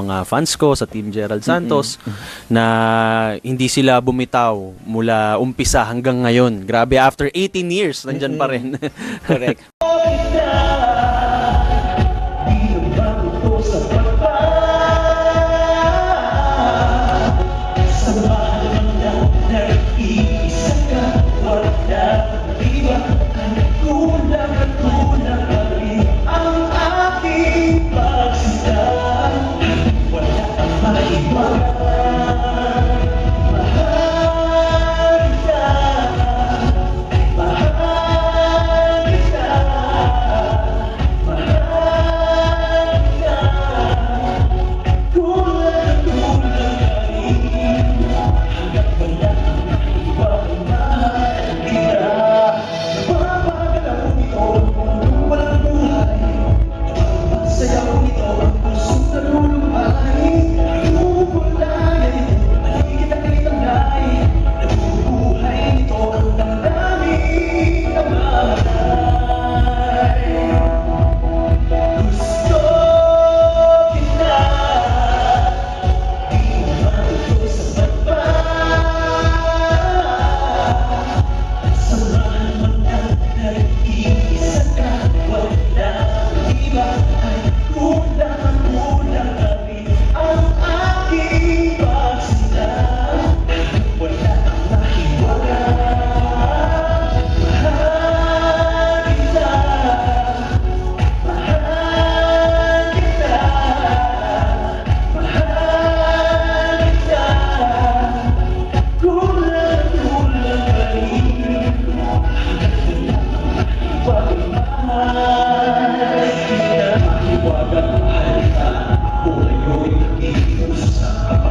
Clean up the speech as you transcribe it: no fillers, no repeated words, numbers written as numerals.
mga fans ko sa Team Gerald Santos na hindi sila bumitaw mula umpisa hanggang ngayon. Grabe, after 18 years, nandyan pa rin. Correct. Mahiwagang mahal ka, o ngayon iusa.